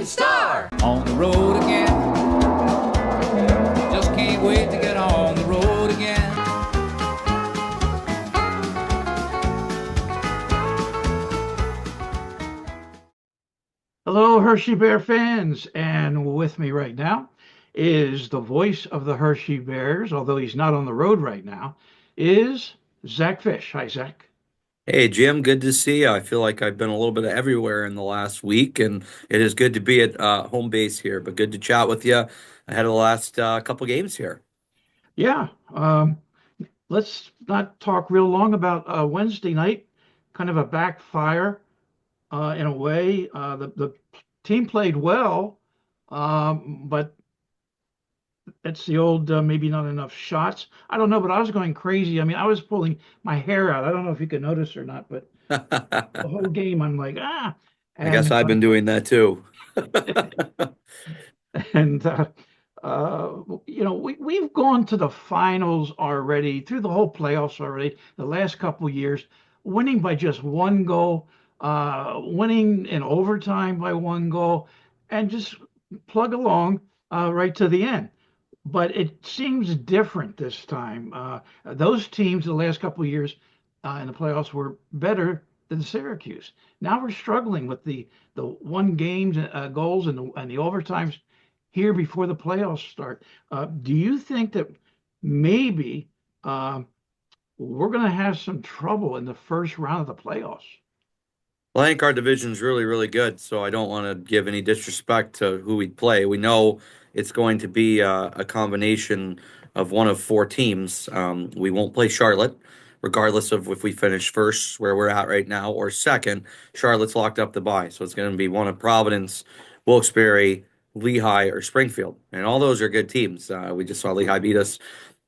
and Star. On the road again. Just can't wait to get on the road again. Hello, Hershey Bear fans, and with me right now is the voice of the Hershey Bears, although he's not on the road right now, is ZACK FISCH. Hi, Zach. Hey, Jim, good to see you. I feel like I've been a little bit everywhere in the last week, and it is good to be at home base here, but good to chat with you ahead of the last couple games here. Yeah, let's not talk real long about Wednesday night, kind of a backfire in a way. The team played well, but it's the old maybe not enough shots. I don't know, but I was going crazy. I mean, I was pulling my hair out. I don't know if you could notice or not, but the whole game I'm like, ah. I guess And I've been doing that too. and we've gone to the finals already, through the whole playoffs already, the last couple years, winning by just one goal, winning in overtime by one goal, and just plug along right to the end. But it seems different this time. Those teams the last couple of years in the playoffs were better than Syracuse. Now we're struggling with the one games goals and the overtimes here before the playoffs start. Do you think that maybe we're going to have some trouble in the first round of the playoffs? Well, I think our division's really, really good, so I don't want to give any disrespect to who we play. We know it's going to be a combination of one of four teams. We won't play Charlotte, regardless of if we finish first, where we're at right now, or second. Charlotte's locked up the bye, so it's going to be one of Providence, Wilkes-Barre, Lehigh, or Springfield, and all those are good teams. We just saw Lehigh beat us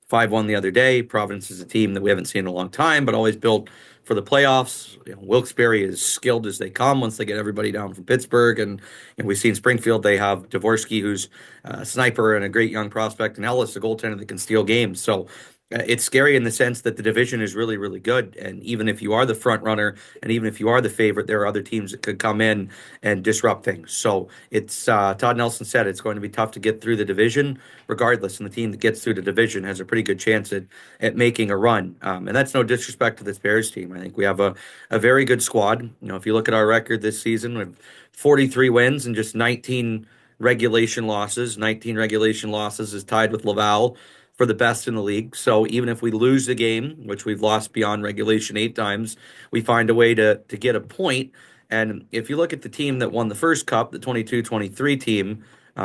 5-1 the other day. Providence is a team that we haven't seen in a long time, but always built for the playoffs. Wilkes-Barre is skilled as they come once they get everybody down from Pittsburgh. And we've seen Springfield, they have Dvorsky, who's a sniper and a great young prospect, and Ellis, a goaltender that can steal games. So it's scary in the sense that the division is really, really good. And even if you are the front runner, and even if you are the favorite, there are other teams that could come in and disrupt things. So it's Todd Nelson said it's going to be tough to get through the division regardless. And the team that gets through the division has a pretty good chance at making a run. And that's no disrespect to this Bears team. I think we have a very good squad. If you look at our record this season, with 43 wins and just 19 regulation losses. 19 regulation losses is tied with Laval for the best in the league. So even if we lose the game, which we've lost beyond regulation 8 times, we find a way to get a point. And if you look at the team that won the first cup, the 22-23 team,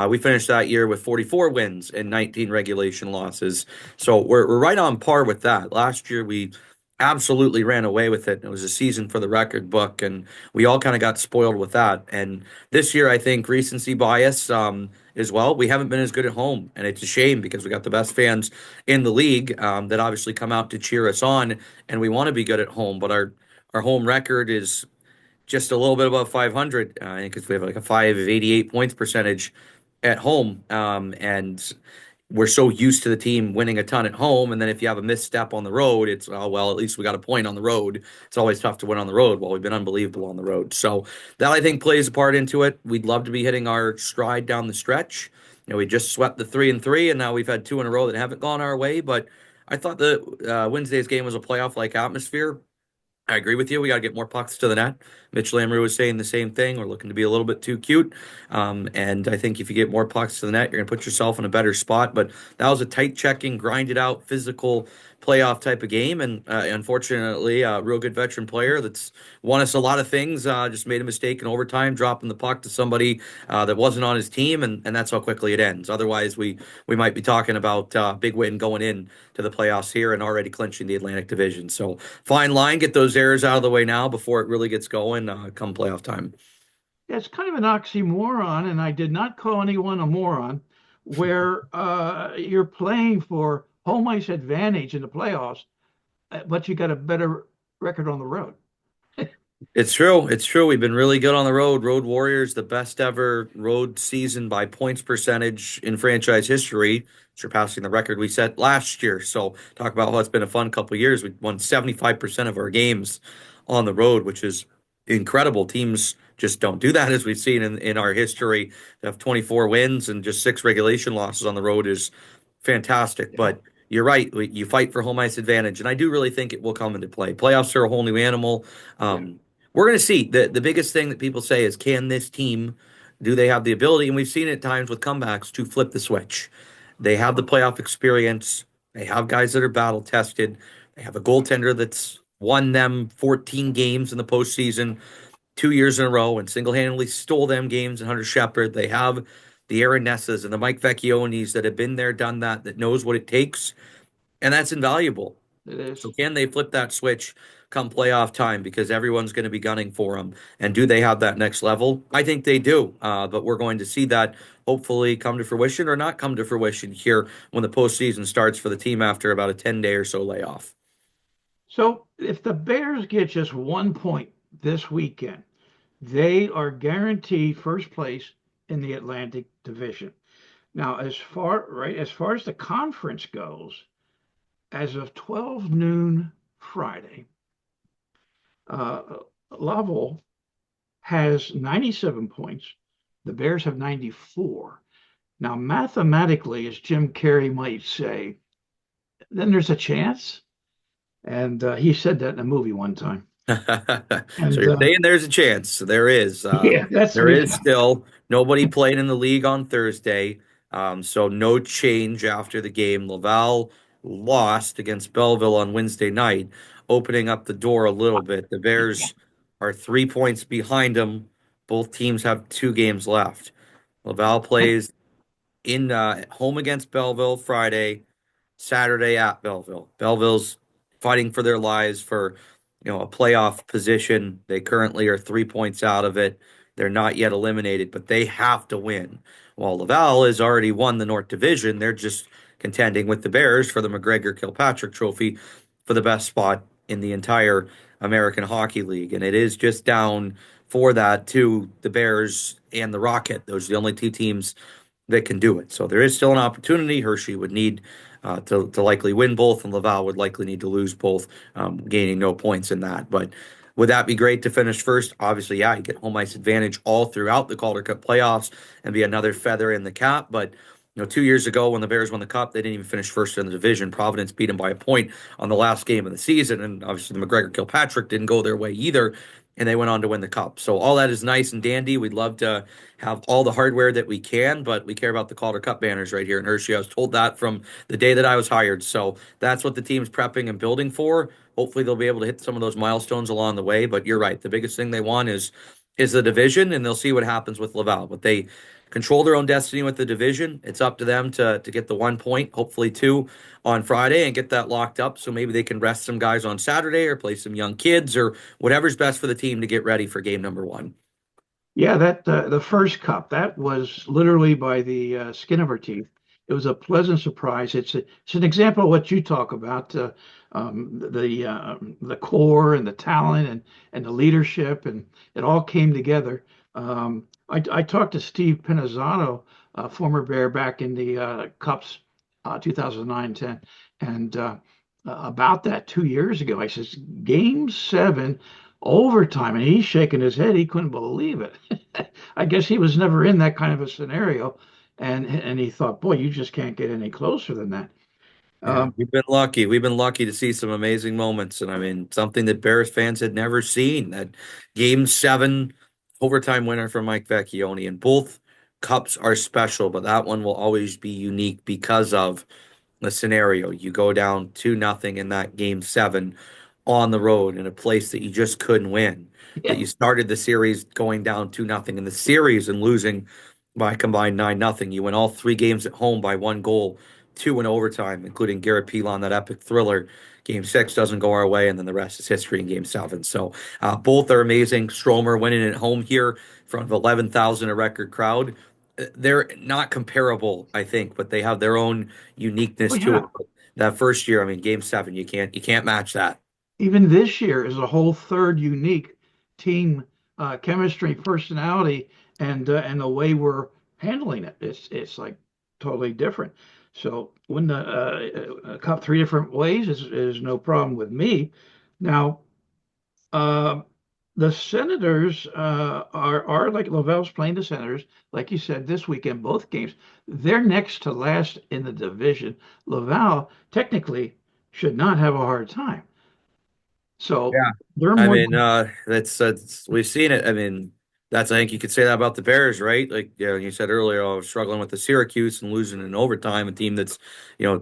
we finished that year with 44 wins and 19 regulation losses. So we're right on par with that. Last year, we absolutely ran away with it. It was a season for the record book, and we all kind of got spoiled with that. And this year, I think recency bias as well. We haven't been as good at home, and it's a shame because we got the best fans in the league that obviously come out to cheer us on, and we want to be good at home. But our home record is just a little bit above 500. I think we have like a 588 points percentage at home, and we're so used to the team winning a ton at home, and then if you have a misstep on the road, it's, oh, well, at least we got a point on the road. It's always tough to win on the road. Well, we've been unbelievable on the road. So that, I think, plays a part into it. We'd love to be hitting our stride down the stretch. We just swept the 3-3, and now we've had 2 in a row that haven't gone our way, but I thought the Wednesday's game was a playoff-like atmosphere. I agree with you. We got to get more pucks to the net. Mitch Lamoureux was saying the same thing. We're looking to be a little bit too cute. And I think if you get more pucks to the net, you're going to put yourself in a better spot. But that was a tight checking, grinded out, physical playoff type of game. And unfortunately, a real good veteran player that's won us a lot of things just made a mistake in overtime, dropping the puck to somebody that wasn't on his team. And that's how quickly it ends. Otherwise, we might be talking about big win going in to the playoffs here and already clinching the Atlantic Division. So fine line, get those errors out of the way now before it really gets going come playoff time. Yeah, it's kind of an oxymoron, and I did not call anyone a moron, where you're playing for home ice advantage in the playoffs, but you got a better record on the road. It's true. It's true. We've been really good on the road. Road Warriors, the best ever road season by points percentage in franchise history, surpassing the record we set last year. So talk about how it's been a fun couple of years. We won 75% of our games on the road, which is incredible. Teams just don't do that, as we've seen in our history. To have 24 wins and just 6 regulation losses on the road is fantastic. Yeah. But you're right. You fight for home ice advantage, and I do really think it will come into play. Playoffs are a whole new animal. Yeah. We're going to see. The biggest thing that people say is, can this team, do they have the ability? And we've seen it at times with comebacks to flip the switch. They have the playoff experience. They have guys that are battle tested. They have a goaltender that's won them 14 games in the postseason 2 years in a row and single-handedly stole them games. And Hunter Shepard, they have the Aaron Nessas and the Mike Vecchionis that have been there, done that knows what it takes, and that's invaluable. It is. So can they flip that switch come playoff time, because everyone's going to be gunning for them? And do they have that next level? I think they do, but we're going to see that hopefully come to fruition or not come to fruition here when the postseason starts for the team after about a 10-day or so layoff. So if the Bears get just 1 point this weekend, they are guaranteed first place in the Atlantic Division. Now, as far as the conference goes, as of 12 noon Friday, uh, Lovell has 97 points. The Bears have 94. Now, mathematically, as Jim Carrey might say, then there's a chance. And he said that in a movie one time. So And you're saying there's a chance. There is. yeah, that's There me. is still nobody playing in the league on Thursday. So no change after the game. Laval lost against Belleville on Wednesday night, opening up the door a little bit. The Bears are 3 points behind them. Both teams have 2 games left. Laval plays in home against Belleville Friday, Saturday at Belleville. Belleville's fighting for their lives for, a playoff position. They currently are 3 points out of it. They're not yet eliminated, but they have to win. While Laval has already won the North Division, they're just contending with the Bears for the McGregor Kilpatrick Trophy for the best spot in the entire American Hockey League. And it is just down for that to the Bears and the Rocket. Those are the only 2 teams that can do it. So there is still an opportunity. Hershey would need to likely win both, and Laval would likely need to lose both, gaining no points in that. But would that be great to finish first? Obviously, yeah, you get home ice advantage all throughout the Calder Cup playoffs and be another feather in the cap. But 2 years ago when the Bears won the Cup, they didn't even finish first in the division. Providence beat them by a point on the last game of the season, and obviously the McGregor Kilpatrick didn't go their way either, and they went on to win the Cup. So all that is nice and dandy. We'd love to have all the hardware that we can, but we care about the Calder Cup banners right here in Hershey. I was told that from the day that I was hired. So that's what the team's prepping and building for. Hopefully they'll be able to hit some of those milestones along the way. But you're right. The biggest thing they want is the division, and they'll see what happens with Laval. But they control their own destiny with the division. It's up to them to get the 1 point, hopefully 2 on Friday, and get that locked up. So maybe they can rest some guys on Saturday or play some young kids or whatever's best for the team to get ready for game number 1. Yeah, that the first cup, that was literally by the skin of our teeth. It was a pleasant surprise. It's an example of what you talk about, the core and the talent and the leadership, and it all came together. I talked to Steve Pinizzato, former Bear, back in the Cups 2009-10, and about that 2 years ago. I says, Game 7, overtime, and he's shaking his head. He couldn't believe it. I guess he was never in that kind of a scenario, and he thought, boy, you just can't get any closer than that. Yeah, we've been lucky. We've been lucky to see some amazing moments, and I mean something that Bears fans had never seen. That Game 7 overtime winner from Mike Vecchione, and both cups are special, but that one will always be unique because of the scenario. You go down 2-0 in that Game 7 on the road in a place that you just couldn't win. That Yeah, you started the series going down 2-0 in the series and losing by combined 9-0. You win all 3 games at home by 1 goal, 2 in overtime, including Garrett Pilon, that epic thriller. Game 6 doesn't go our way, and then the rest is history in Game 7. So both are amazing. Stromer winning at home here in front of 11,000, a record crowd. They're not comparable, I think, but they have their own oh uniqueness to it. yeah. That first year, I mean, Game 7, you can't match that. Even this year is a whole third unique team chemistry, personality, and the way we're handling it. It's like totally different. So win the cup 3 different ways is no problem with me. Now, uh, The Senators are like Laval's playing the Senators, like you said, this weekend, both games. They're next to last in the division. Laval technically should not have a hard time. So Yeah. they're I more. mean, that's we've seen it. I mean, that's I think you could say that about the Bears, right? Like yeah, you said earlier, I was struggling with the Syracuse and losing in overtime, a team that's,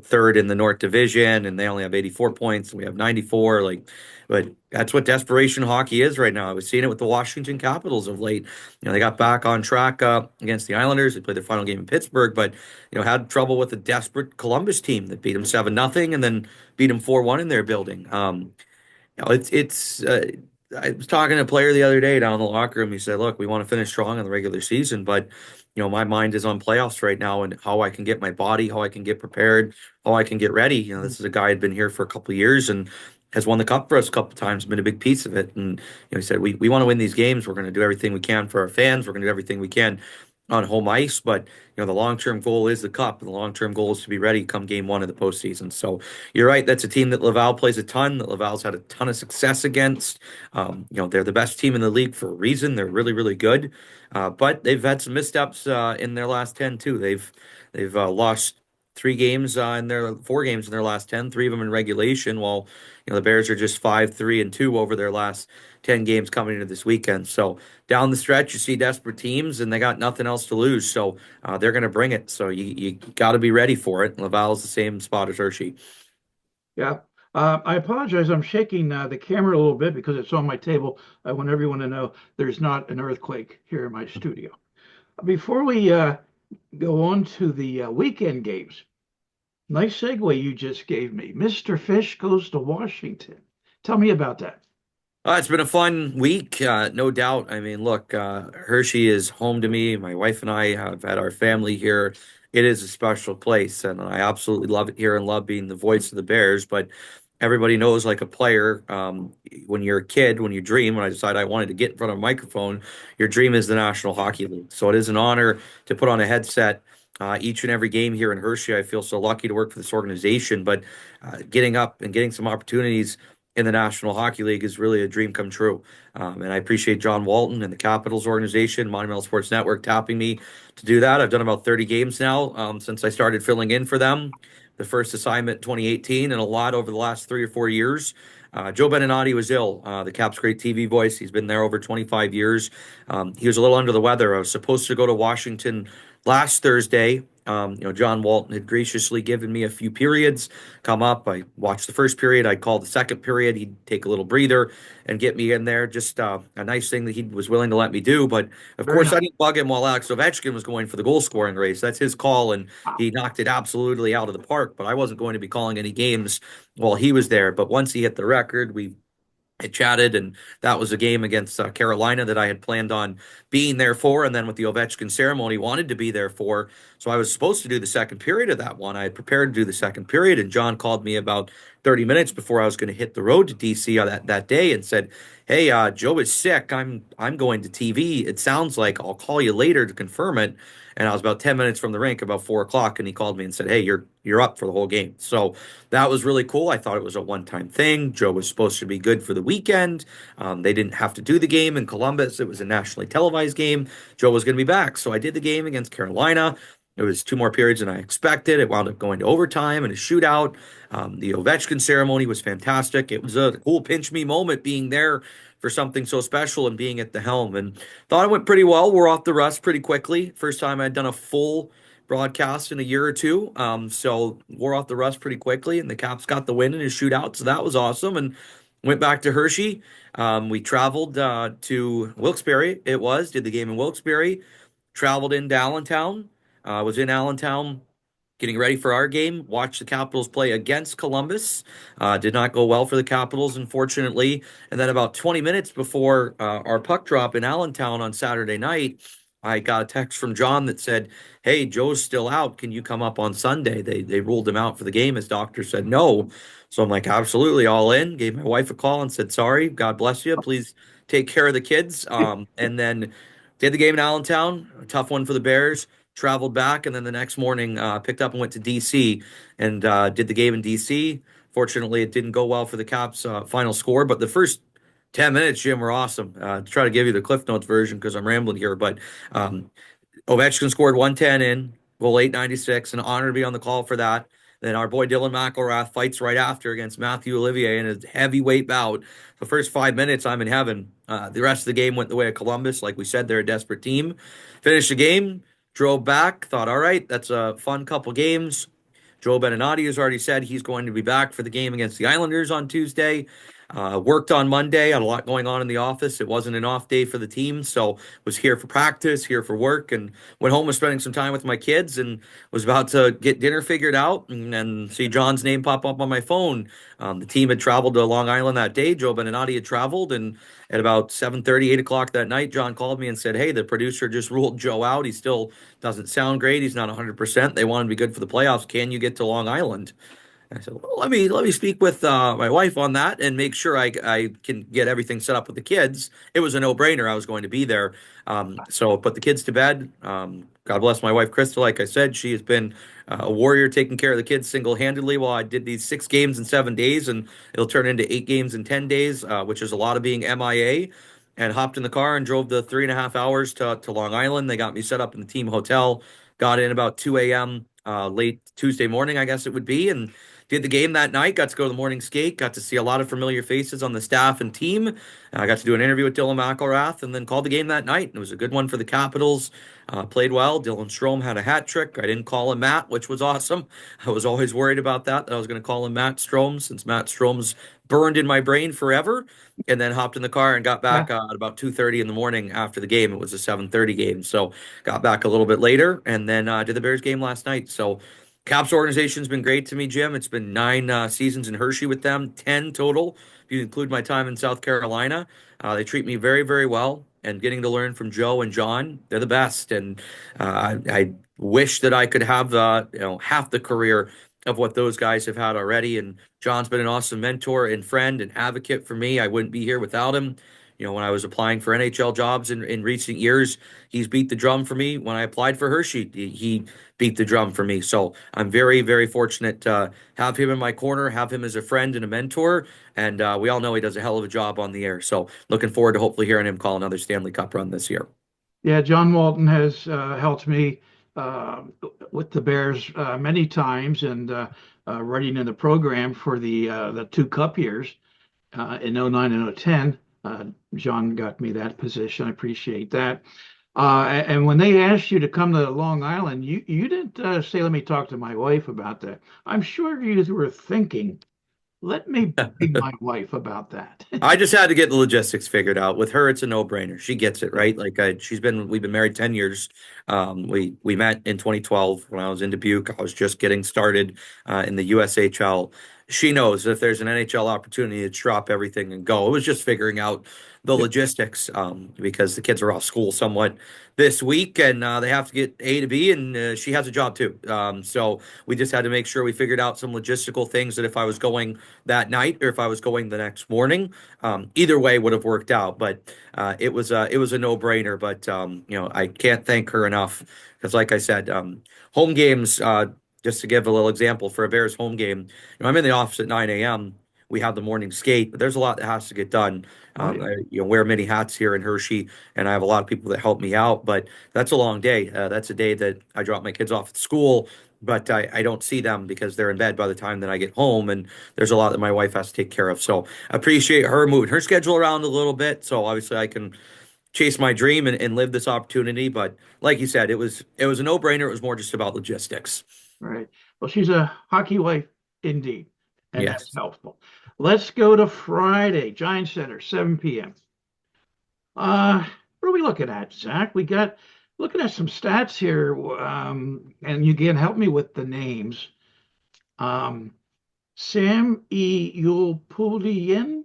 third in the North Division and they only have 84 points and we have 94. Like, but that's what desperation hockey is right now. I was seeing it with the Washington Capitals of late. They got back on track against the Islanders. They played their final game in Pittsburgh, but had trouble with a desperate Columbus team that beat them 7-0 and then beat them 4-1 in their building. It's. I was talking to a player the other day down in the locker room. He said, "Look, we want to finish strong in the regular season, but my mind is on playoffs right now and how I can get my body, how I can get prepared, how I can get ready." This is a guy who'd been here for a couple of years and has won the cup for us a couple of times, been a big piece of it. And he said, "We want to win these games. We're going to do everything we can for our fans. We're going to do everything we can on home ice, but the long-term goal is the cup, and the long-term goal is to be ready come game one of the postseason." So you're right. That's a team that Laval plays a ton, that Laval's had a ton of success against. They're the best team in the league for a reason. They're really, really good. But they've had some missteps in their last 10 too. They've lost 3 games in their 4 games in their last 10, three of them in regulation, while the Bears are just 5-3-2 over their last 10 games coming into this weekend. So down the stretch, you see desperate teams and they got nothing else to lose. So they're going to bring it. So you got to be ready for it. Laval's the same spot as Hershey. Yeah. I apologize. I'm shaking the camera a little bit because it's on my table. I want everyone to know there's not an earthquake here in my studio. Before we go on to the weekend games, nice segue you just gave me. Mr. Fish goes to Washington. Tell me about that. It's been a fun week, no doubt. I mean, look, Hershey is home to me. My wife and I have had our family here. It is a special place, and I absolutely love it here and love being the voice of the Bears. But everybody knows, like a player, when you're a kid, when you dream, when I decided I wanted to get in front of a microphone, your dream is the National Hockey League. So it is an honor to put on a headset each and every game here in Hershey. I feel so lucky to work for this organization, but getting up and getting some opportunities in the National Hockey League is really a dream come true. And I appreciate John Walton and the Capitals organization, Monumental Sports Network, tapping me to do that. I've done about 30 games now since I started filling in for them. The first assignment 2018 and a lot over the last 3 or 4 years. Joe Beninati was ill, the Caps' great TV voice. He's been there over 25 years. He was a little under the weather. I was supposed to go to Washington last Thursday. John Walton had graciously given me a few periods come up. I watched the first period. I'd call the second period. He'd take a little breather and get me in there. Just a nice thing that he was willing to let me do. But of Very course, nice. I didn't bug him while Alex Ovechkin was going for the goal scoring race. That's his call, and Wow. he knocked it absolutely out of the park. But I wasn't going to be calling any games while he was there. But once he hit the record, we had chatted, and that was a game against Carolina that I had planned on being there for, and then with the Ovechkin ceremony, wanted to be there for. So I was supposed to do the second period of that one. I had prepared to do the second period, and John called me about 30 minutes before I was going to hit the road to DC that day and said, "Hey, Joe is sick. I'm going to TV. It sounds like I'll call you later to confirm it." And I was about 10 minutes from the rink, about 4 o'clock, and he called me and said, "Hey, you're up for the whole game." So that was really cool. I thought it was a one-time thing. Joe was supposed to be good for the weekend. They didn't have to do the game in Columbus. It was a nationally televised game. Joe was going to be back. So I did the game against Carolina. It was 2 more periods than I expected. It wound up going to overtime and a shootout. The Ovechkin ceremony was fantastic. It was a cool pinch me moment being there for something so special and being at the helm. And thought it went pretty well. We're off the rust pretty quickly. First time I'd done a full broadcast in a year or two. So we're off the rust pretty quickly, and the Caps got the win in a shootout. So that was awesome. And went back to Hershey. We traveled to Wilkes-Barre. Did the game in Wilkes-Barre. Traveled into Allentown. Was in Allentown getting ready for our game. Watched the Capitals play against Columbus. Did not go well for the Capitals, unfortunately. And then about 20 minutes before our puck drop in Allentown on Saturday night, I got a text from John that said, "Hey, Joe's still out. Can you come up on Sunday?" They ruled him out for the game. His doctor said no. So I'm like, absolutely, all in. Gave my wife a call and said, "Sorry, God bless you. Please take care of the kids." And then did the game in Allentown. A tough one for the Bears. Traveled back, and then the next morning picked up and went to DC and did the game in DC. Fortunately, it didn't go well for the Caps' final score, but the first 10 minutes, Jim, were awesome. To try to give you the Cliff Notes version because I'm rambling here, but um, Ovechkin scored 110 in, goal 896, an honor to be on the call for that. Then our boy Dylan McElrath fights right after against Matthew Olivier in a heavyweight bout. The first 5 minutes, I'm in heaven. The rest of the game went the way of Columbus. Like we said, they're a desperate team. Finished the game, drove back, thought, all right, that's a fun couple games. Joe Beninati has already said he's going to be back for the game against the Islanders on Tuesday. Worked on Monday, had a lot going on in the office. It wasn't an off day for the team, so was here for practice, here for work, and went home was spending some time with my kids and was about to get dinner figured out and see John's name pop up on my phone. The team had traveled to Long Island that day. Joe Beninati had traveled, and at about 7:30, 8 o'clock that night, John called me and said, hey, the producer just ruled Joe out. He still doesn't sound great. He's not 100%. They want him to be good for the playoffs. Can you get to Long Island? I said, well, let me speak with my wife on that and make sure I can get everything set up with the kids. It was a no-brainer. I was going to be there. So put the kids to bed. God bless my wife, Krista. Like I said, she has been a warrior taking care of the kids single-handedly while I did these 6 games in 7 days, and it'll turn into 8 games in 10 days, which is a lot of being MIA. And hopped in the car and drove the 3.5 hours to Long Island. They got me set up in the team hotel. Got in about 2 a.m. Late Tuesday morning, I guess it would be, and did the game that night. Got to go to the morning skate. Got to see a lot of familiar faces on the staff and team. I got to do an interview with Dylan McElrath, and then called the game that night. And it was a good one for the Capitals. Played well. Dylan Strome had a hat trick. I didn't call him Matt, which was awesome. I was always worried about that I was going to call him Matt Strome since Matt Strome's burned in my brain forever. And then hopped in the car and got back at about 2:30 in the morning after the game. It was a 7:30 game, so got back a little bit later, and then did the Bears game last night. So Caps organization's been great to me, Jim. It's been 9 seasons in Hershey with them, 10 total, if you include my time in South Carolina. They treat me very, very well, and getting to learn from Joe and John, they're the best. And I wish that I could have half the career of what those guys have had already. And John's been an awesome mentor and friend and advocate for me. I wouldn't be here without him. When I was applying for NHL jobs in recent years, he's beat the drum for me. When I applied for Hershey, he beat the drum for me. So I'm very, very fortunate to have him in my corner, have him as a friend and a mentor. And we all know he does a hell of a job on the air. So looking forward to hopefully hearing him call another Stanley Cup run this year. Yeah, John Walton has helped me with the Bears many times, and running in the program for the 2 cup years in '09 and '10. John got me that position. I appreciate that. And when they asked you to come to Long Island, you didn't say, let me talk to my wife about that. I'm sure you were thinking, let me beg my wife about that. I just had to get the logistics figured out. With her, it's a no-brainer. She gets it, right? Like we've been married 10 years. We met in 2012 when I was in Dubuque. I was just getting started in the USHL. She knows that if there's an NHL opportunity to drop everything and go. It was just figuring out the logistics because the kids are off school somewhat this week, and they have to get A to B, and she has a job too. So we just had to make sure we figured out some logistical things that if I was going that night or if I was going the next morning, either way would have worked out. But it was a no-brainer. But I can't thank her enough because, like I said, home games. Just to give a little example for a Bears home game, I'm in the office at 9 a.m. We have the morning skate, but there's a lot that has to get done. I wear many hats here in Hershey, and I have a lot of people that help me out. But that's a long day. That's a day that I drop my kids off at school, but I don't see them because they're in bed by the time that I get home. And there's a lot that my wife has to take care of. So I appreciate her moving her schedule around a little bit, so obviously I can chase my dream and live this opportunity. But like you said, it was a no-brainer. It was more just about logistics. Right. Well, she's a hockey wife indeed, and Yes. that's helpful. Let's go to Friday, Giant Center, 7 p.m. What are we looking at, Zach? We got looking at some stats here, and you can help me with the names. Sam Yulpulian.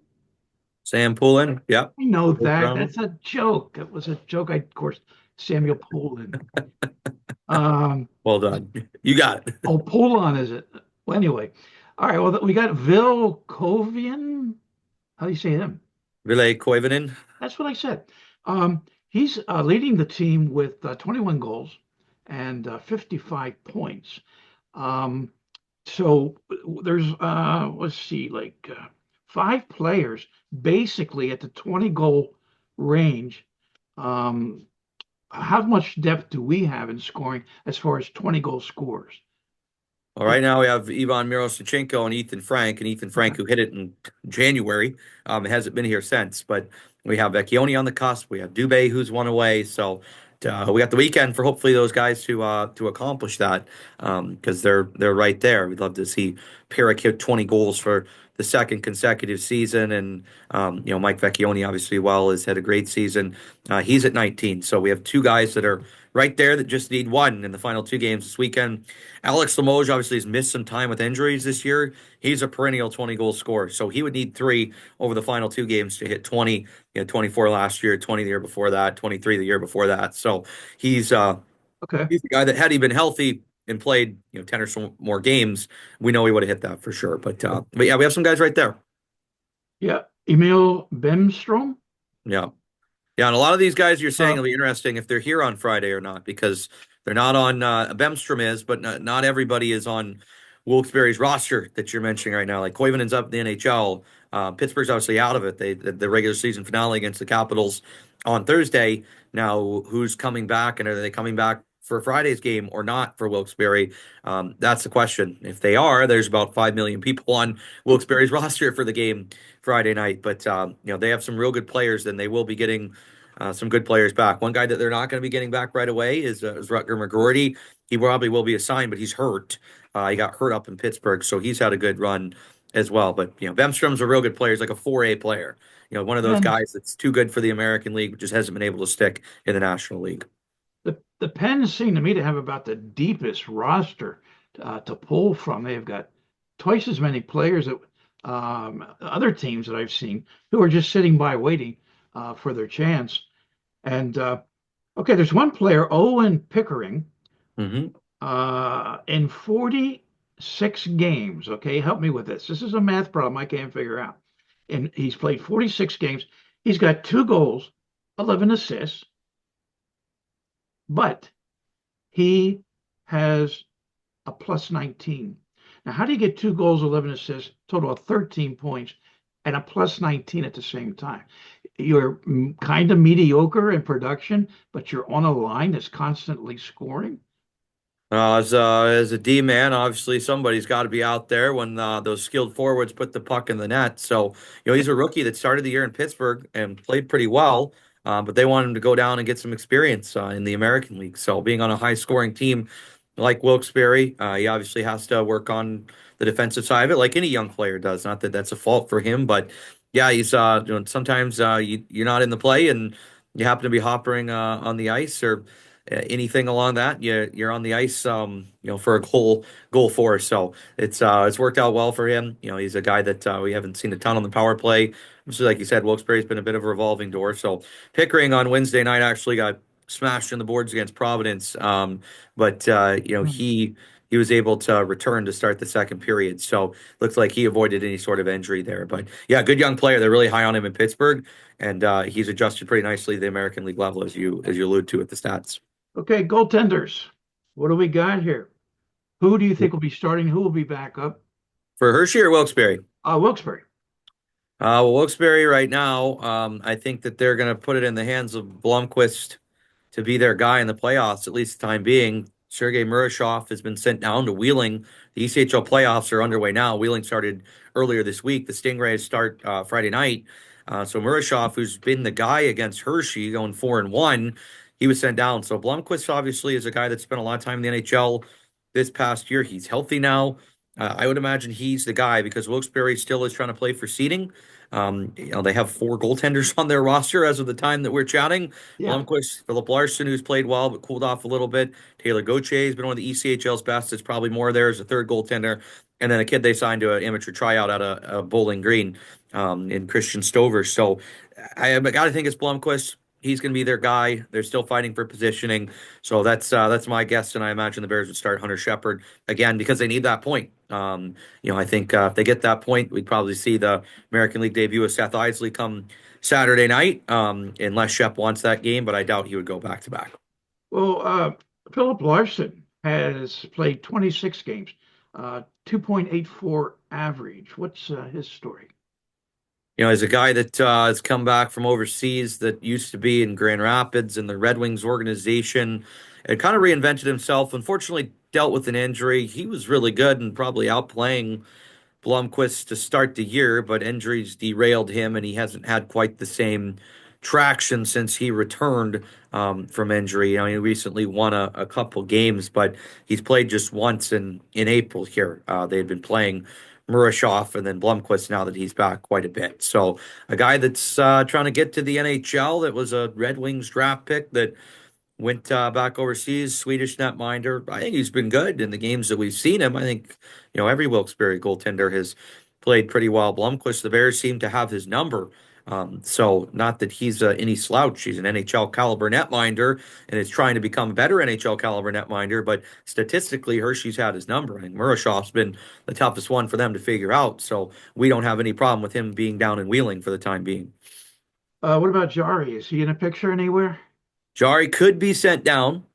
Sam Poulin, yep. I know that. That's a joke. It was a joke. Of course, Samuel Poulin. Well done. You got it. Oh, Poulin, is it? Well, anyway. All right. Well, we got Vil Kovian. How do you say him? Ville Koivunen. That's what I said. He's leading the team with 21 goals and 55 points. So there's, let's see, like 5 players basically at the 20 goal range. Um, how much depth do we have in scoring as far as 20 goal scorers? Well, right now we have Ivan Mirosichenko and Ethan Frank, and Ethan Frank, who hit it in January, hasn't been here since. But we have Vecchione on the cusp. We have Dubé, who's one away. So we got the weekend for hopefully those guys to accomplish that because they're right there. We'd love to see Pierrick hit 20 goals for the second consecutive season, and Mike Vecchione obviously has had a great season. He's at 19, so we have 2 guys that are right there that just need one in the final 2 games this weekend. Alex Limoges obviously has missed some time with injuries this year. He's a perennial 20 goal scorer, so he would need 3 over the final 2 games to hit 20. He had 24 last year, 20 the year before that, 23 the year before that. So he's Okay. he's the guy that had he been healthy and played 10 or so more games, we know he would have hit that for sure. But yeah, we have some guys right there. Yeah. Emil Bemstrom. Yeah. Yeah, and a lot of these guys you're saying Uh, will be interesting if they're here on Friday or not, because they're not on Bemstrom is, but not everybody is on Wilkes-Barre's roster that you're mentioning right now. Like Koivunen's up in the NHL. Pittsburgh's obviously out of it. The regular season finale against the Capitals on Thursday. Now, who's coming back, and are they coming back for Friday's game or not for Wilkes-Barre? That's the question. If they are, there's about 5 million people on Wilkes-Barre's roster for the game Friday night. But they have some real good players, and they will be getting some good players back. One guy that they're not going to be getting back right away is Rutger McGroarty. He probably will be assigned, but he's hurt. He got hurt up in Pittsburgh, so he's had a good run as well. But Bemstrom's a real good player. He's like a 4A player. One of those and guys that's too good for the American League, but just hasn't been able to stick in the National League. the Pens seem to me to have about the deepest roster to pull from. They've got twice as many players that other teams that I've seen who are just sitting by waiting for their chance. And okay, there's one player, Owen Pickering, Mm-hmm. in 46 games. Okay, help me with this. This is a math problem I can't figure out. And he's played 46 games. He's got 2 goals, 11 assists, but he has a plus 19. Now, how do you get 2 goals, 11 assists, total of 13 points, and a plus 19 at the same time? You're kind of mediocre in production, but you're on a line that's constantly scoring. As a D man, obviously somebody's got to be out there when those skilled forwards put the puck in the net. So he's a rookie that started the year in Pittsburgh and played pretty well, but they want him to go down and get some experience in the American League. So being on a high scoring team like Wilkes-Barre, he obviously has to work on the defensive side of it, like any young player does. Not that that's a fault for him, but yeah, he's sometimes you're not in the play and you happen to be hoppering on the ice or anything along that, you're on the ice, for a goal for us. So it's worked out well for him. He's a guy that we haven't seen a ton on the power play. Obviously, like you said, Wilkes-Barre's been a bit of a revolving door. So Pickering on Wednesday night actually got smashed in the boards against Providence, but he was able to return to start the second period. So looks like he avoided any sort of injury there. But yeah, good young player. They're really high on him in Pittsburgh, and he's adjusted pretty nicely to the American League level, as you allude to with the stats. Okay, goaltenders. What do we got here? Who do you think will be starting? Who will be back up? For Hershey or Wilkes-Barre? Wilkes-Barre. Well, Wilkes-Barre right now, I think that they're going to put it in the hands of Blomqvist to be their guy in the playoffs, at least the time being. Sergei Murashov has been sent down to Wheeling. The ECHL playoffs are underway now. Wheeling started earlier this week. The Stingrays start Friday night. So Murashov, who's been the guy against Hershey, going 4-1, he was sent down. So Blomqvist obviously is a guy that spent a lot of time in the NHL this past year. He's healthy now. I would imagine he's the guy because Wilkes-Barre still is trying to play for seeding. They have 4 goaltenders on their roster as of the time that we're chatting. Yeah. Blomqvist, Philip Larson, who's played well but cooled off a little bit. Taylor Gauthier has been one of the ECHL's best. It's probably more there as a third goaltender. And then a kid they signed to an amateur tryout out of Bowling Green in Christian Stover. So I got to think it's Blomqvist. He's going to be their guy. They're still fighting for positioning. So that's my guess, and I imagine the Bears would start Hunter Shepard again because they need that point. I think if they get that point, we'd probably see the American League debut of Seth Isley come Saturday night, unless Shep wants that game, but I doubt he would go back to back. Well, Philip Larson has played 26 games, 2.84 average. What's his story? As a guy that has come back from overseas that used to be in Grand Rapids in the Red Wings organization and kind of reinvented himself. Unfortunately, dealt with an injury. He was really good and probably outplaying Blomqvist to start the year, but injuries derailed him, and he hasn't had quite the same traction since he returned from injury. He recently won a couple games, but he's played just once in April here. They had been playing Murashov and then Blomqvist now that he's back quite a bit. So a guy that's trying to get to the NHL that was a Red Wings draft pick that went back overseas, Swedish netminder. I think he's been good in the games that we've seen him. I think, every Wilkes-Barre goaltender has played pretty well. Blomqvist, the Bears seem to have his number. So not that he's any slouch. He's an NHL caliber netminder and is trying to become a better NHL caliber netminder. But statistically, Hershey's had his number. And Murashov's been the toughest one for them to figure out. So we don't have any problem with him being down and wheeling for the time being. What about Jari? Is he in a picture anywhere? Jari could be sent down.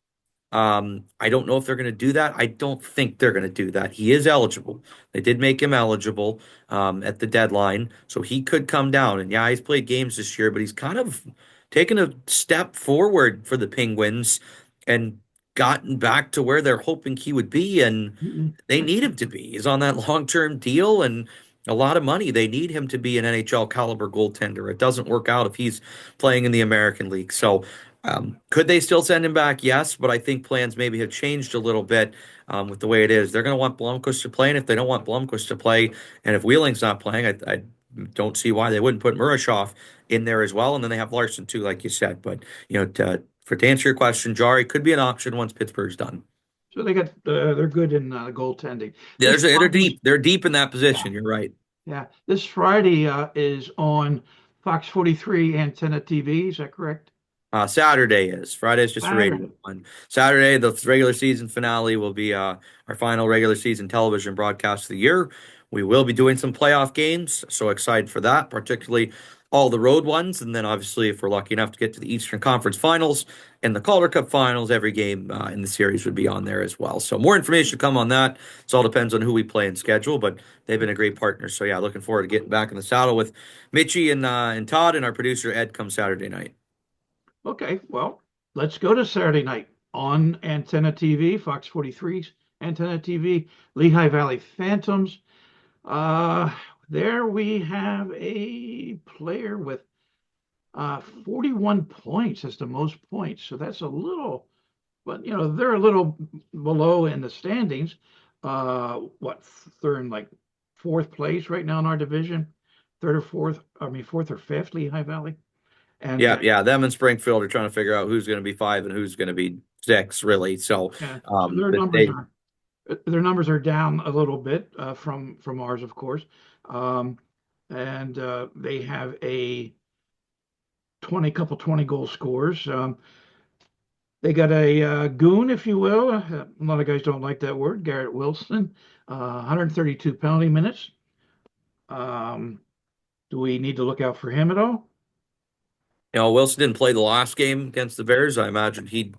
I don't know if they're going to do that. I don't think they're going to do that. He is eligible. They did make him eligible at the deadline, so he could come down. And yeah, he's played games this year, but he's kind of taken a step forward for the Penguins and gotten back to where they're hoping he would be, and Mm-mm. they need him to be. He's on that long-term deal and a lot of money. They need him to be an NHL caliber goaltender. It doesn't work out if he's playing in the American League. So could they still send him back? Yes, but I think plans maybe have changed a little bit with the way it is. They're going to want Blomqvist to play, and if they don't want Blomqvist to play, and if Wheeling's not playing, I don't see why they wouldn't put Murashov in there as well, and then they have Larson too, like you said. But to answer your question, Jari could be an option once Pittsburgh's done. So they're good in goaltending. Yeah, This they're Friday, deep. They're deep in that yeah, position. You're right. yeah. This Friday is on Fox 43 Antenna TV. Is that correct? Saturday is. Friday is just a radio Saturday. one. Saturday, the regular season finale will be our final regular season television broadcast of the year. We will be doing some playoff games, so excited for that, particularly all the road ones. And then obviously, if we're lucky enough to get to the Eastern Conference Finals and the Calder Cup Finals, every game in the series would be on there as well. So more information to come on that. It all depends on who we play and schedule, but they've been a great partner. So yeah, looking forward to getting back in the saddle with Mitchie and Todd and our producer Ed come Saturday night. Okay, well, let's go to Saturday night on Antenna TV, Fox 43's Antenna TV, Lehigh Valley Phantoms. Uh, there we have a player with 41 points. That's the most points. So that's a little, but they're a little below in the standings. They're in like fourth place right now in our division, third or fourth, I mean fourth or fifth, Lehigh Valley. And Yeah. Them and Springfield are trying to figure out who's going to be 5 and who's going to be 6, really. So, yeah, so but they, their numbers are down a little bit from ours, of course. Um, and they have a 20 goal scorers. They got a goon, if you will. A lot of guys don't like that word. Garrett Wilson, 132 penalty minutes. Do we need to look out for him at all? Wilson didn't play the last game against the Bears. I imagine he'd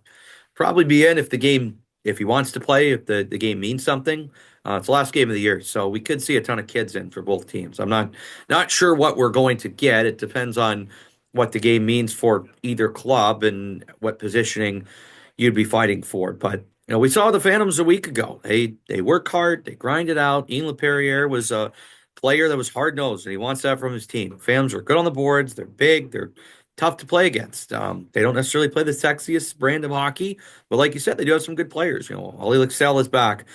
probably be in if he wants to play, if the game means something. It's the last game of the year, so we could see a ton of kids in for both teams. I'm not sure what we're going to get. It depends on what the game means for either club and what positioning you'd be fighting for. But we saw the Phantoms a week ago. They work hard, they grind it out. Ian LePerriere was a player that was hard nosed, and he wants that from his team. Phantoms are good on the boards. They're big. They're tough to play against. They don't necessarily play the sexiest brand of hockey, but like you said, they do have some good players. Ollie Lixell is back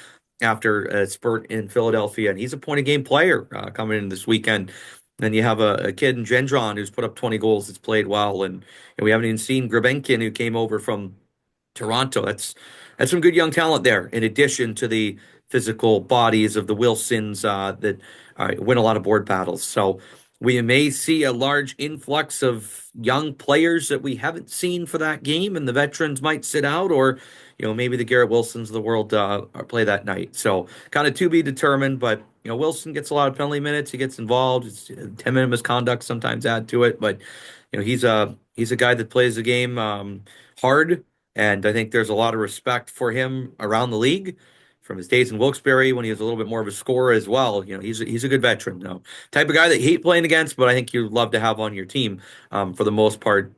after a spurt in Philadelphia, and he's a point a game player coming in this weekend. Then you have a kid in Gendron who's put up 20 goals, that's played well, and we haven't even seen Grebenkin, who came over from Toronto. That's some good young talent there, in addition to the physical bodies of the Wilsons that win a lot of board battles. So we may see a large influx of young players that we haven't seen for that game, and the veterans might sit out, or maybe the Garrett Wilsons of the world play that night. So kind of to be determined, but Wilson gets a lot of penalty minutes. He gets involved. It's 10-minute misconduct sometimes add to it, but he's a guy that plays the game hard, and I think there's a lot of respect for him around the league. from his days in Wilkes-Barre when he was a little bit more of a scorer as well. You know, he's a good veteran, though. Type of guy that you hate playing against, but I think you'd love to have on your team for the most part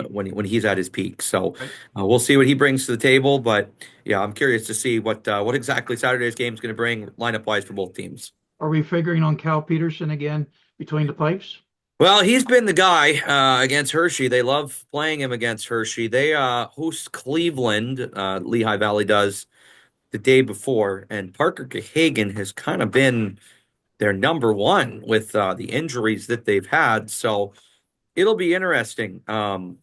when he's at his peak. So Right. we'll see what he brings to the table. But yeah, I'm curious to see what exactly Saturday's game is going to bring lineup wise for both teams. Are we figuring on Cal Peterson again between the pipes? Well, he's been the guy against Hershey. They love playing him against Hershey. They host Cleveland. Lehigh Valley does the day before, and Parker Cahagan has kind of been their number one with the injuries that they've had. So it'll be interesting. And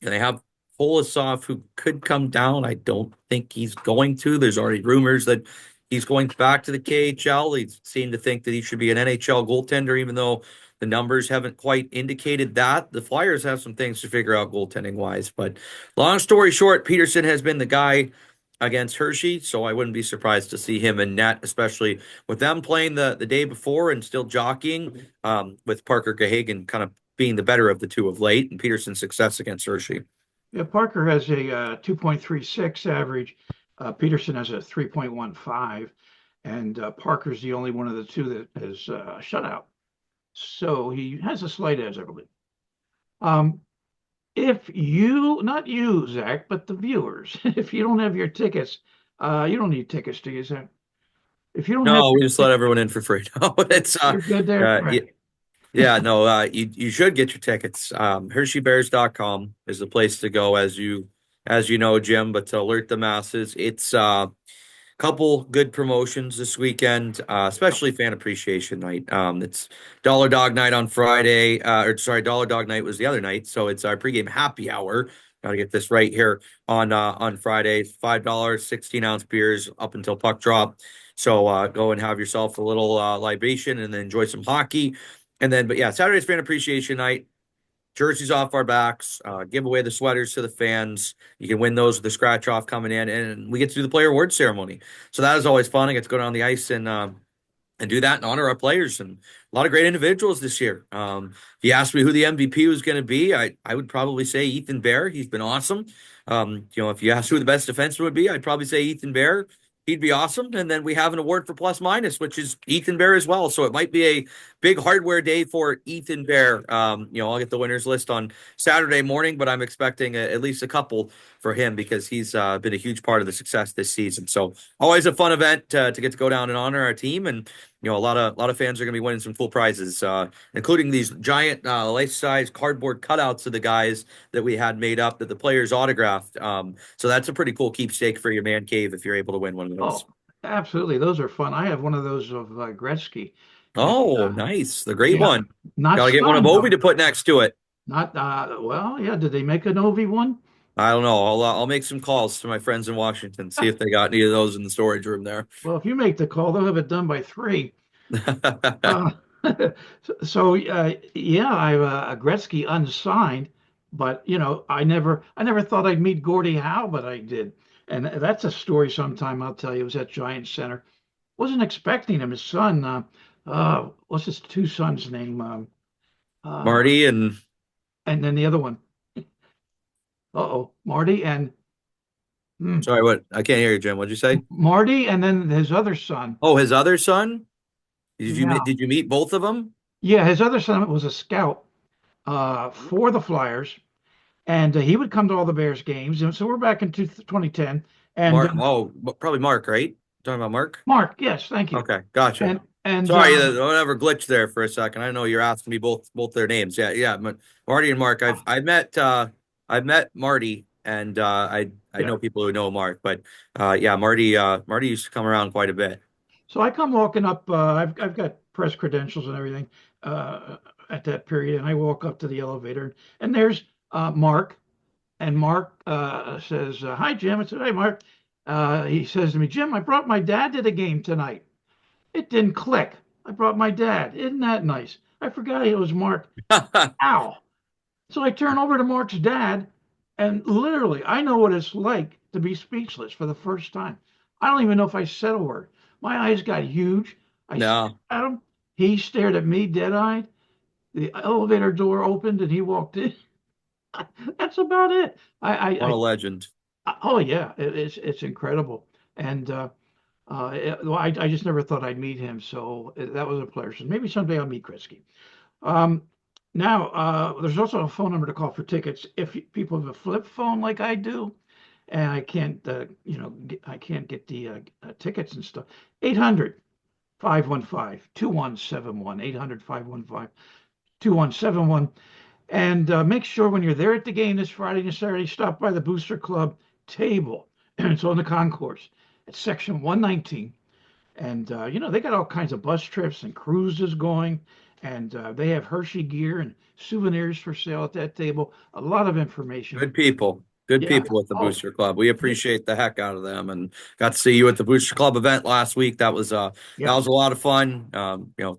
they have Polisov who could come down. I don't think he's going to. There's already rumors that he's going back to the KHL. They seem to think that he should be an NHL goaltender, even though the numbers haven't quite indicated that. The Flyers have some things to figure out goaltending wise. But long story short, Peterson has been the guy against Hershey, so I wouldn't be surprised to see him in net, especially with them playing the day before and still jockeying, with Parker Cahagan kind of being the better of the two of late, and Peterson's success against Hershey. Yeah, Parker has a 2.36 average. Peterson has a 3.15, and Parker's the only one of the two that has a shutout. So he has a slight edge, I believe. If you, not you, Zach, but the viewers, if you don't have your tickets, you don't need tickets, do you, Zach? If you don't have No, we your just let everyone in for free. No, it's you're good there. uh, Right. yeah, no, you should get your tickets. HersheyBears.com is the place to go, as you know, Jim. But to alert the masses, it's couple good promotions this weekend, especially fan appreciation night. It's Dollar Dog Night on Friday, or sorry, Dollar Dog Night was the other night, so it's our pregame happy hour. Got to get this right here on Friday. $5, 16-ounce beers up until puck drop. So go and have yourself a little libation and then enjoy some hockey. And then, but yeah, Saturday's fan appreciation night. Jerseys off our backs, give away the sweaters to the fans. You can win those with the scratch off coming in, and we get to do the player award ceremony. So that is always fun. I get to go down the ice and do that and honor our players and a lot of great individuals this year. If you asked me who the MVP was going to be, I would probably say Ethan Bear. He's been awesome. If you asked who the best defenseman would be, I'd probably say Ethan Bear. He'd be awesome. And then we have an award for plus minus, which is Ethan Bear as well. So it might be a big hardware day for Ethan Bear. I'll get the winners list on Saturday morning, but I'm expecting at least a couple for him because he's been a huge part of the success this season. So always a fun event to get to go down and honor our team. And a lot of fans are going to be winning some cool prizes, including these giant life-size cardboard cutouts of the guys that we had made up that the players autographed. So that's a pretty cool keepsake for your man cave if you're able to win one of those. Oh, absolutely. Those are fun. I have one of those of Gretzky. Oh, And, nice. The great yeah, one. not Got to get one of signed, Ovi though. to put next to it. Not well, yeah. Did they make an Ovi one? I don't know. I'll make some calls to my friends in Washington, see if they got any of those in the storage room there. Well, if you make the call, they'll have it done by 3. Uh, yeah, I have a Gretzky unsigned, but I never thought I'd meet Gordie Howe, but I did, and that's a story sometime I'll tell you. It was at Giant Center. Wasn't expecting him. His son, what's his two sons' name? Marty and Then the other one. Marty and sorry, what? I can't hear you, Jim. What'd you say? Marty, and then his other son. Oh, his other son? Yeah, Did you meet both of them? yeah, his other son was a scout for the Flyers, and he would come to all the Bears games. And so we're back in 2010, and Mark. Oh, probably Mark, right? Talking about Mark? Mark, yes, thank you. Okay, gotcha. And Sorry, whatever glitched there for a second. I know you're asking me both their names. Yeah. But Marty and Mark. I've met Marty, and I know people who know Mark, but yeah, Marty used to come around quite a bit. So I come walking up. I've got press credentials and everything at that period, and I walk up to the elevator, and there's Mark, and Mark says, "Hi, Jim." I said, "Hey, Mark." He says to me, "Jim, I brought my dad to the game tonight." It didn't click. I brought my dad. Isn't that nice? I forgot it was Mark. Ow. So I turn over to Mark's dad, and literally, I know what it's like to be speechless for the first time. I don't even know if I said a word. My eyes got huge. I stared No, at him. He stared at me dead-eyed. The elevator door opened, and he walked in. That's about it. what a legend. Oh yeah, it's incredible. And Well, I just never thought I'd meet him, so that was a pleasure. So maybe someday I'll meet Kritzky. Now, there's also a phone number to call for tickets if people have a flip phone like I do, and I can't, I can't get the tickets and stuff. 800-515-2171, 800-515-2171. And make sure when you're there at the game this Friday and Saturday, stop by the Booster Club table. It's on the concourse. It's section 119. And, they got all kinds of bus trips and cruises going. And they have Hershey gear and souvenirs for sale at that table. A lot of information. Good people. Good people at the Booster Club. We appreciate the heck out of them, and got to see you at the Booster Club event last week. That was that was a lot of fun.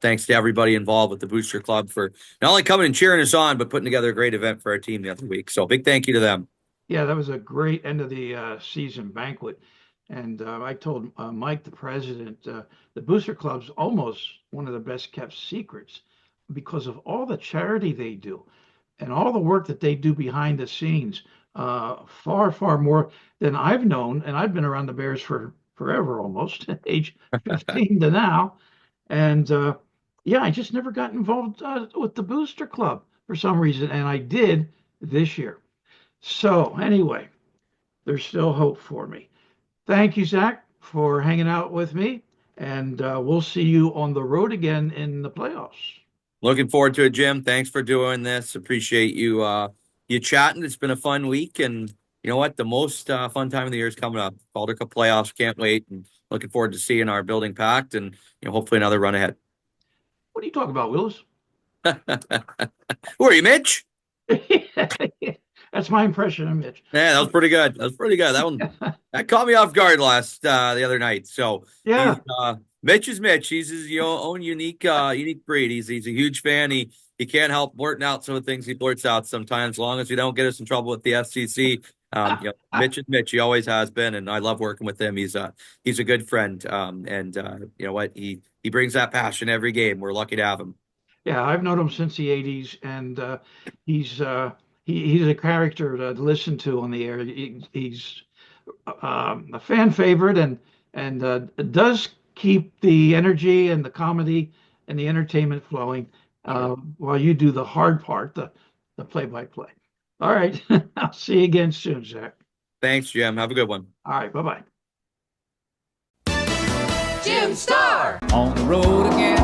Thanks to everybody involved with the Booster Club for not only coming and cheering us on, but putting together a great event for our team the other week. So big thank you to them. Yeah, that was a great end of the season banquet. And I told Mike, the president, the Booster Club's almost one of the best kept secrets because of all the charity they do and all the work that they do behind the scenes. Far, far more than I've known. And I've been around the Bears for forever, almost age 15 to now. And I just never got involved with the Booster Club for some reason. And I did this year. So anyway, there's still hope for me. Thank you, Zach, for hanging out with me. And we'll see you on the road again in the playoffs. Looking forward to it, Jim. Thanks for doing this. Appreciate you you chatting. It's been a fun week, and you know what? The most fun time of the year is coming up. Calder Cup playoffs. Can't wait, and looking forward to seeing our building packed, and hopefully another run ahead. What are you talking about, Willis? Who are you, Mitch? That's my impression of Mitch. Yeah, that was pretty good. That one that caught me off guard the other night. So yeah, Mitch is Mitch. He's his own unique breed. He's a huge fan. He can't help blurting out some of the things he blurts out sometimes, as long as we don't get us in trouble with the FCC. Mitch is Mitch. He always has been, and I love working with him. He's a good friend. You know what? He brings that passion every game. We're lucky to have him. Yeah, I've known him since the '80s, and he's a character to listen to on the air. He's a fan favorite, and does keep the energy and the comedy and the entertainment flowing while you do the hard part, the play-by-play. All right. I'll see you again soon, Zach. Thanks, Jim. Have a good one. All right. Bye-bye. Jim Starr on the road again.